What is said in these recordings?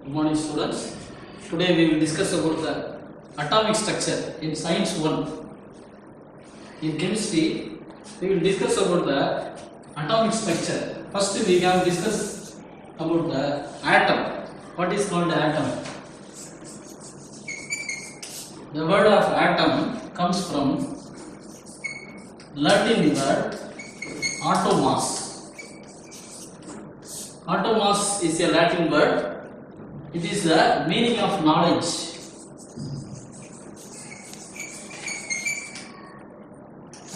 Good morning, students. Today we will discuss about the atomic structure in Science 1. In chemistry, we will discuss about the atomic structure. First, we have discussed about the atom. What is called the atom? The word of atom comes from Latin word atomos. Atomos is a Latin word. It is the meaning of knowledge.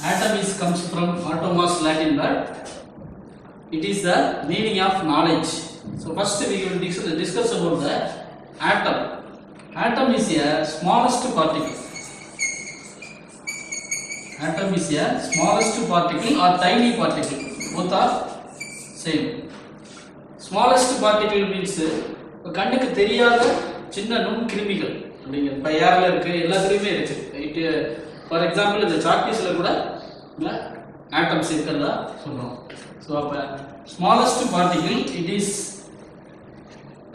Atom comes from atomos Latin word. It is the meaning of knowledge. So first we will discuss about the atom. Atom is a smallest particle. Atom is a smallest particle or tiny particle. Both are same. Smallest particle means கண்ணுக்கு தெரியாத சின்ன நுண் கிருமிகள் அப்படிங்க இப்போ ஏரில் இருக்குது எல்லாத்துலேயுமே இருக்குது. ஃபார் எக்ஸாம்பிள் இந்த சாக்பீஸில் கூட ஆட்டம்ஸ் இருக்கிறதா சொல்கிறோம். ஸோ அப்போ smallest particle it is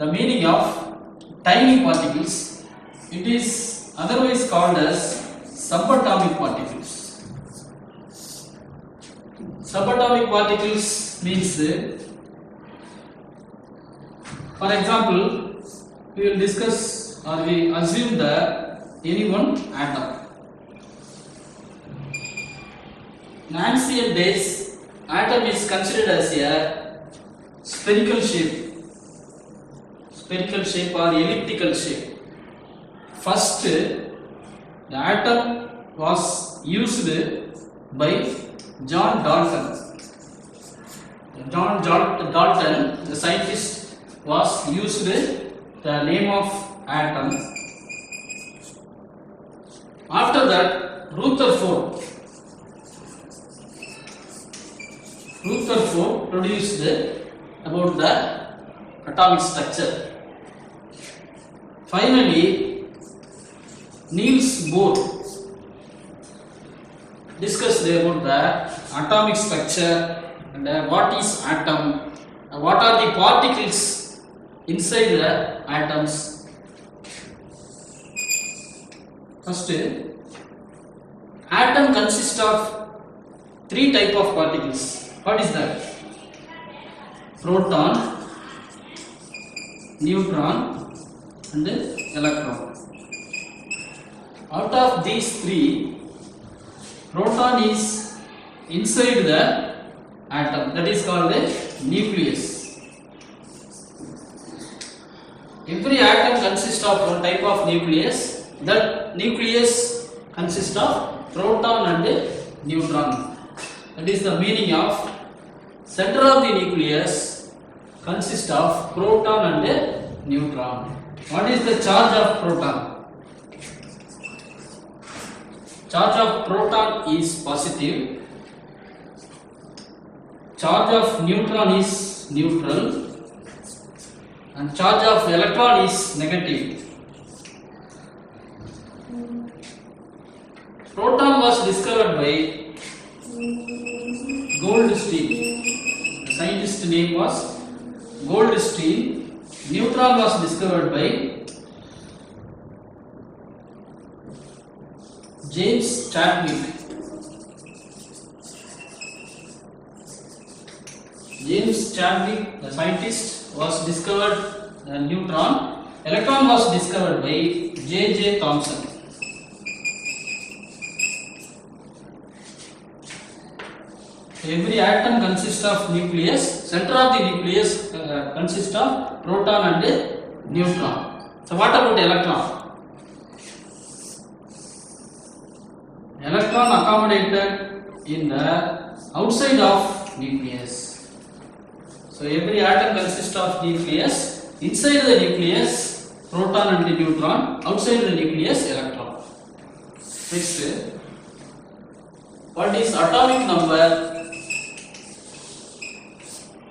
the meaning of tiny particles. It is otherwise called as subatomic particles. Subatomic particles means, for example, we will discuss or we assume that any one atom. In ancient days, atom is considered as a spherical shape or elliptical shape. First, the atom was used by John Dalton. Dalton, the scientist, was used the name of atom. After that, Rutherford produced about the atomic structure. Finally, Niels Bohr discussed about the atomic structure and what is atom, what are the particles inside the atoms. First, atom consists of three type of particles. What is that? Proton, neutron and electron. Out of these three, proton is inside the atom, that is called the nucleus. Every atom consists of one type of nucleus. That nucleus consists of proton and neutron. That is the meaning of center of the nucleus consists of proton and neutron. What is the charge of proton? Charge of proton is positive. Charge of neutron is neutral. And charge of electron is negative. Proton was discovered by Goldstein. The scientist name was Goldstein. Neutron was discovered by James Chadwick. James Chadwick, the scientist, was discovered neutron. Electron was discovered by J.J. Thomson. Every atom consists of nucleus. Center of the nucleus consists of proton and neutron. So what about electron? Electron accommodated in the outside of nucleus. So every atom consists of nucleus. Inside the nucleus, proton and the neutron. Outside the nucleus, electron. Next, what is atomic number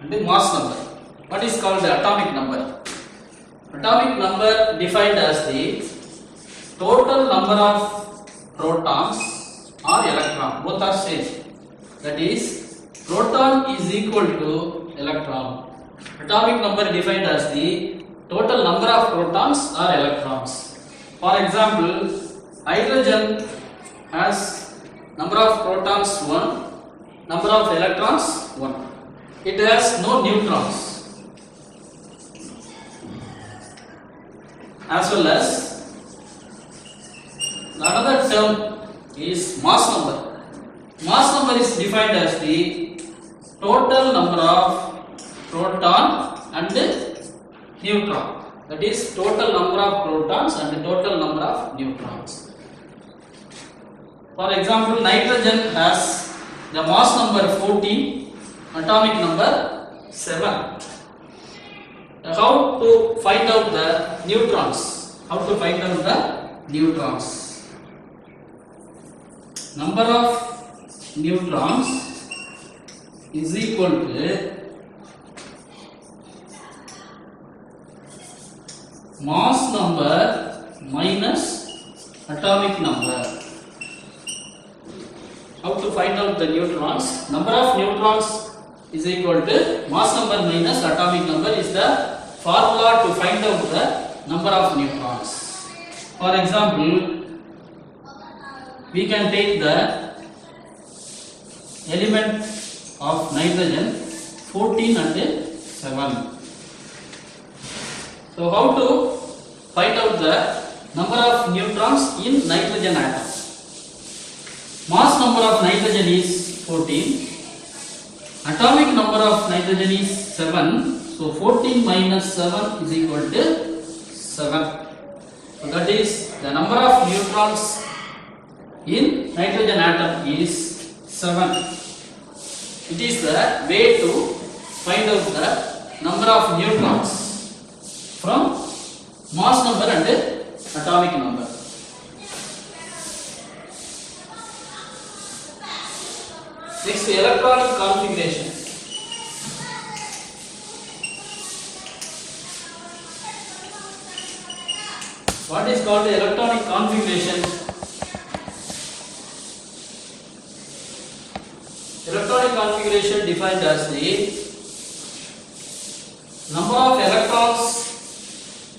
and the mass number? What is called the atomic number? Atomic number defined as the total number of protons or electron, both are same. That is, proton is equal to electron. Atomic number defined as the total number of protons or electrons. For example, hydrogen has number of protons 1, number of electrons 1. It has no neutrons. As well as another term is mass number. Mass number is defined as the total number of proton and neutron. That is total number of protons and total number of neutrons. For example, nitrogen has the mass number 14, atomic number 7. How to find out the neutrons? How to find out the neutrons? Number of neutrons is equal to mass number minus atomic number. How to find out the neutrons? Number of neutrons is equal to mass number minus atomic number is the formula to find out the number of neutrons. For example, we can take the element of nitrogen 14 and 7. So how to find out the number of neutrons in nitrogen atom? Mass number of nitrogen is 14. Atomic number of nitrogen is 7. So 14 minus 7 is equal to 7. So that is the number of neutrons in nitrogen atom is 7. It is the way to find out the number of neutrons from mass number and atomic number. Next, electronic configuration. What is called the electronic configuration? Electronic configuration defined as the number of electrons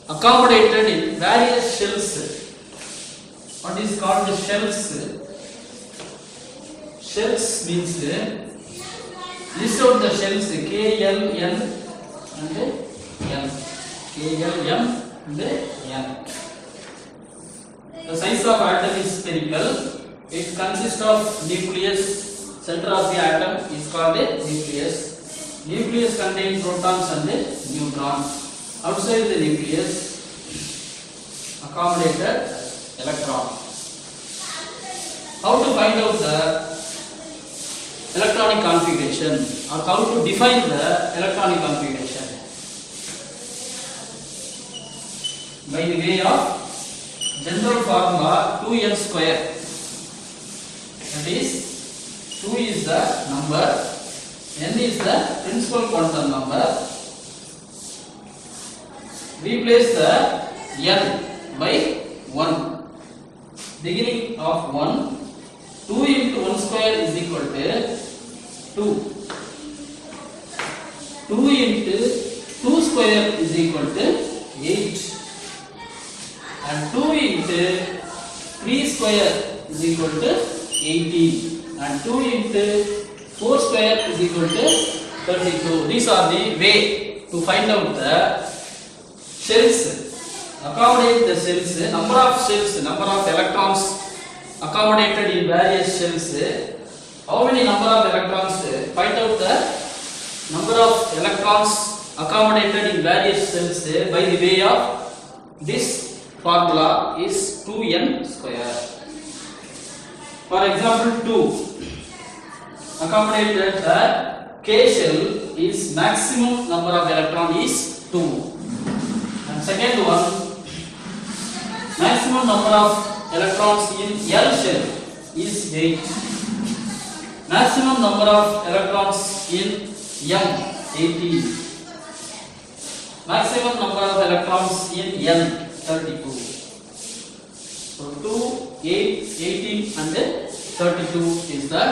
accommodated in various shells. What is called the shells? Shells means list out the shells K, L, N and N. K, L, M and N. The size of atom is spherical. It consists of nucleus. Center of the atom is called a nucleus. Nucleus contains protons and neutrons. Outside the nucleus, accommodated electron. How to find out the electronic configuration or how to define the electronic configuration? By the way of general formula 2n square. That is 2 is the number, n is the principal quantum number. We place the n by 1. Beginning of 1. 2 into 1 square is equal to 2. 2 into 2 square is equal to 8. And 2 into 3 square is equal to 18. And 2 into 4 square is equal to 32. These are the way to find out the shells. Accommodate the shells, number of shells, number of electrons accommodated in various shells. How many number of electrons? Find out the number of electrons accommodated in various shells by the way of this formula is 2n square. For example, 2 accommodated the K shell is maximum number of electron is 2. And second one, maximum number of electrons in L shell is 8. Maximum number of electrons in M 18. Maximum number of electrons in N 32. So 2, 8, 18 and 32 is the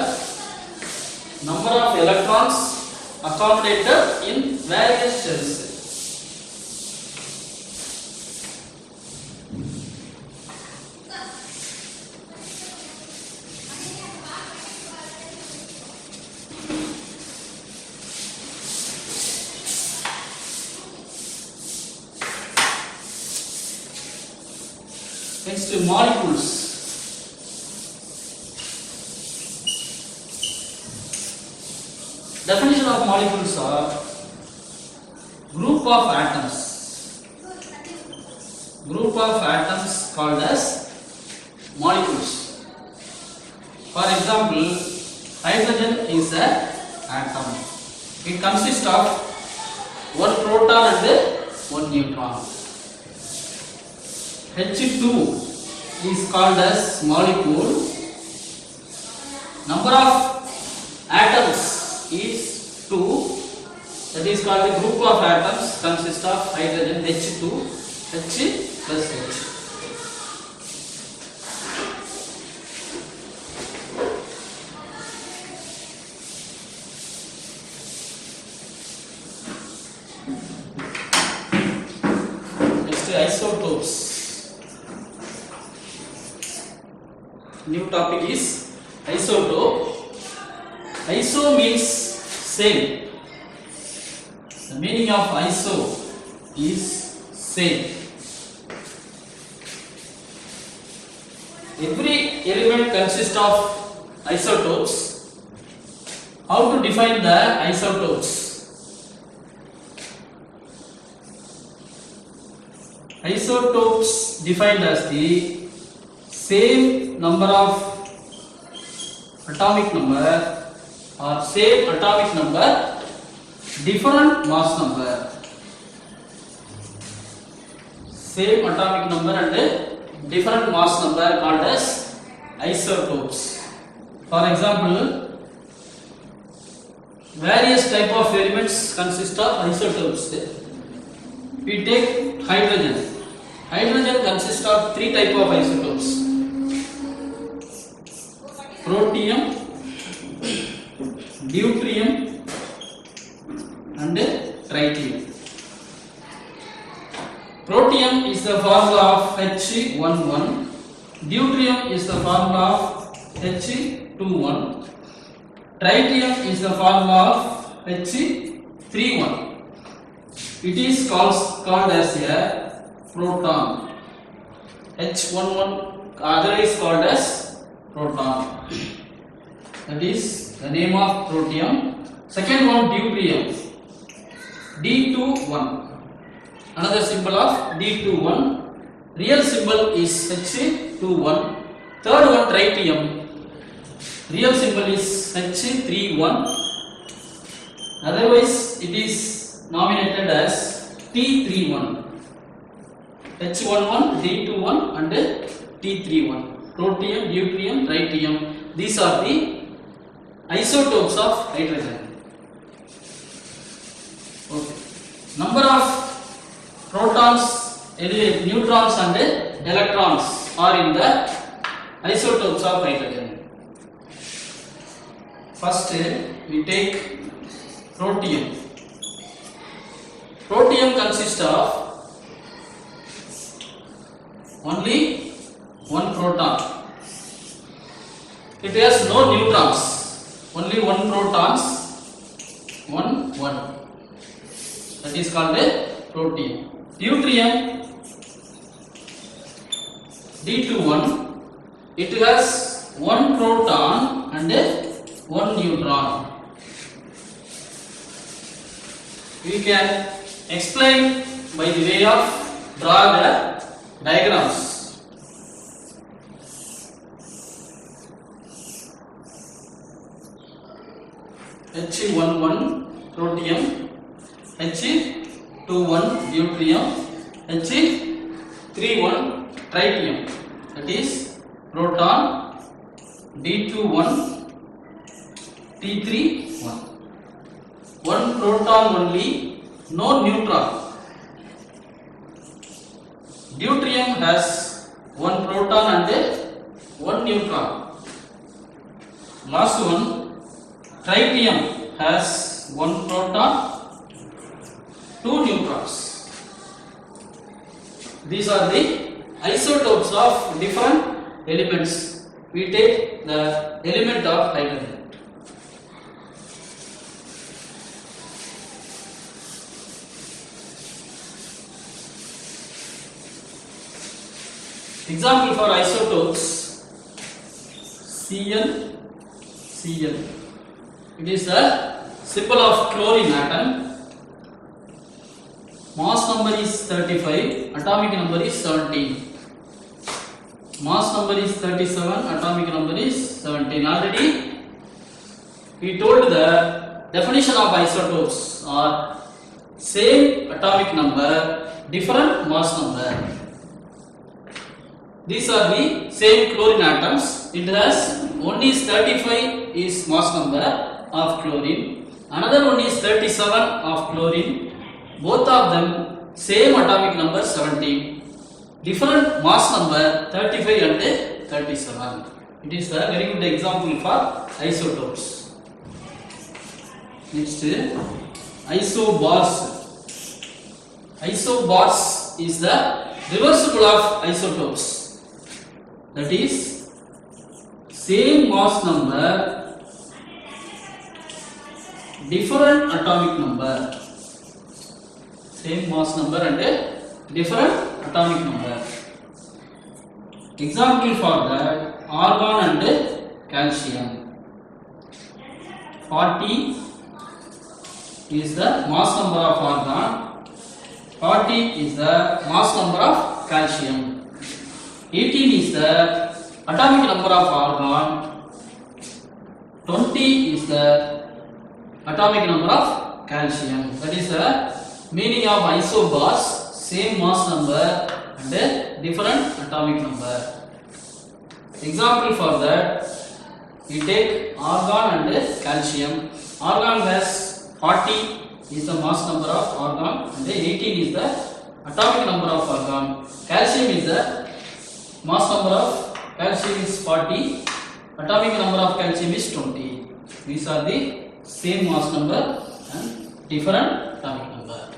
number of electrons accommodated in various shells. Next, molecules. Definition of molecules are group of atoms. Group of atoms called as molecules. For example, hydrogen is an atom. It consists of one proton and one neutron. H2 is called as molecule. Number of atoms is 2. That is called the group of atoms consists of hydrogen H2, H plus H. Next, isotopes. New topic is isotope. Iso means same. The meaning of iso is same. Every element consists of isotopes. How to define the isotopes? Isotopes defined as the same number of atomic number or same atomic number, different mass number. Same atomic number and different mass number called as isotopes. For example, various type of elements consist of isotopes. We take hydrogen. Hydrogen consists of three type of isotopes: protium, deuterium and tritium. Protium is the formula of H11, deuterium is the formula of H21, tritium is the formula of H31. It is called as a proton. H11 otherwise called as proton. That is the name of protium. Second one, deuterium. D21. Another symbol of D21. Real symbol is H21. Third one, tritium. Real symbol is H31. Otherwise, it is nominated as T31. H11, D21 and T31. Protium, deuterium, tritium. These are the isotopes of hydrogen. Okay. Number of protons, neutrons and electrons are in the isotopes of hydrogen. First, we take protium. Protium consists of only one proton. It has no neutrons, only one protons, one. That is called a protium. Deuterium, D21, it has one proton and one neutron. We can explain by the way of draw the diagrams. H11 protium, H21 deuterium, H31 tritium. That is proton, D21, T31. One proton only, no neutron. Deuterium has one proton and one neutron. Last one, tritium has one proton, two neutrons. These are the isotopes of different elements. We take the element of hydrogen. Example for isotopes: Cl, Cl. It is the symbol of chlorine atom. Mass number is 35, atomic number is 17. Mass number is 37, atomic number is 17. Already we told the definition of isotopes are same atomic number, different mass number. These are the same chlorine atoms. It has one is 35 is mass number of chlorine, another one is 37 of chlorine. Both of them same atomic number 17, different mass number 35 and 37. It is a very good example for isotopes. Next, isobars. Isobars is the reversible of isotopes. That is same mass number, different atomic number. Same mass number and different atomic number. Example for that: argon and calcium. 40 is the mass number of argon, 40 is the mass number of calcium. 18 is the atomic number of argon, 20 is the atomic number of calcium. That is the meaning of isobars: same mass number and different atomic number. Example for that, we take argon and calcium. Argon has 40 is the mass number of argon and 18 is the atomic number of argon. Calcium is the mass number of calcium is 40, atomic number of calcium is 20. These are the same mass number and different atomic number.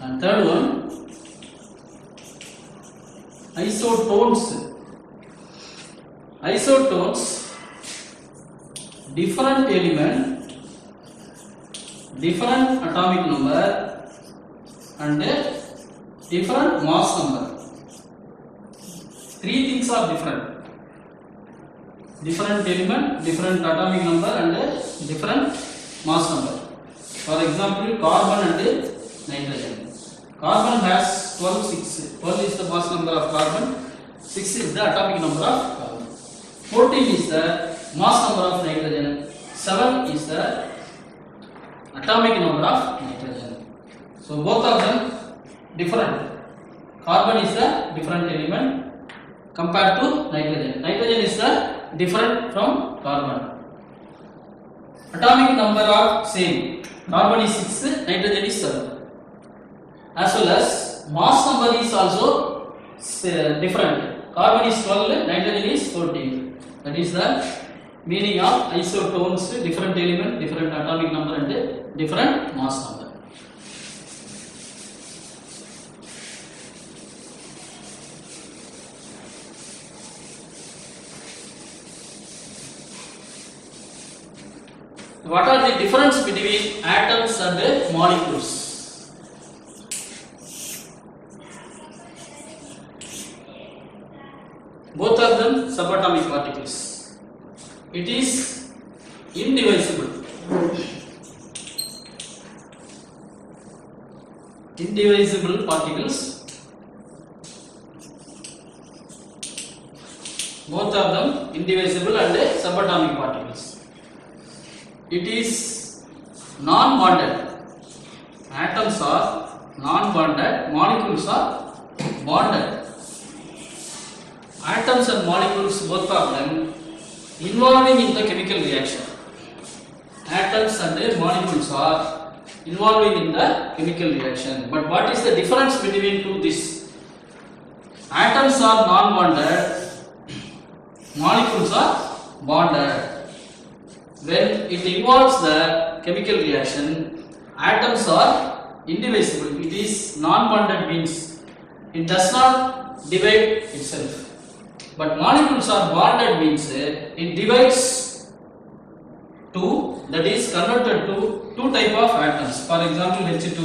And third one, isotones. Isotones, different element, different atomic number and different mass number. Three things are different: different element, different atomic number and different mass number. For example, carbon and nitrogen. Carbon has 12, 6. 12 is the mass number of carbon, 6 is the atomic number of carbon. 14 is the mass number of nitrogen, 7 is the atomic number of nitrogen. So both of them different. Carbon is the different element compared to nitrogen. Nitrogen is the different from carbon. Atomic number are same. Carbon is 6, nitrogen is 7. As well as mass number is also different. Carbon is 12, nitrogen is 14. That is the meaning of isotones: different element, different atomic number and different mass number. What are the difference between atoms and molecules? Both of them subatomic particles. It is indivisible. Indivisible particles. Both of them indivisible and subatomic particles. It is non-bonded. Atoms are non-bonded, molecules are bonded. Atoms and molecules, both of them involving in the chemical reaction. Atoms and molecules are involving in the chemical reaction. But what is the difference between this? Atoms are non-bonded, molecules are bonded. When it involves the chemical reaction, atoms are indivisible. It is non-bonded means it does not divide itself. But molecules are bonded means it divides two, that is converted to two type of atoms. For example, H2,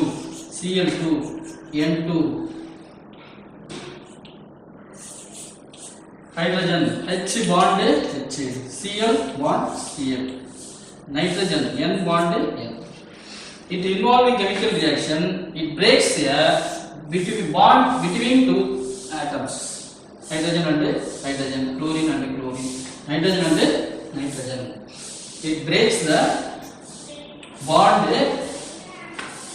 Cl2, N2. hydrogen H bond H, Cl bond Cl, nitrogen N bond N. It involving chemical reaction, it breaks a between bond between two atoms, hydrogen and hydrogen, chlorine and chlorine, nitrogen and nitrogen. It breaks the bond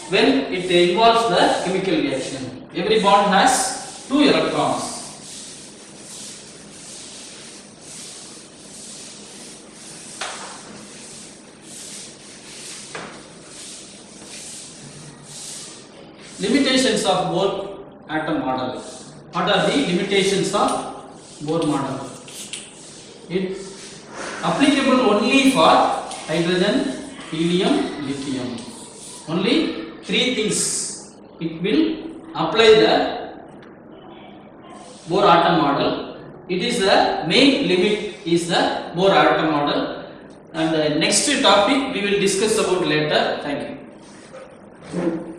when it involves the chemical reaction. Every bond has 2 electrons. Limitations of Bohr atom model. What are the limitations of Bohr model? It applicable only for hydrogen, helium, lithium. Only 3 things it will apply the Bohr atom model. It is the main limit is the Bohr atom model, and the next topic we will discuss about later. Thank you.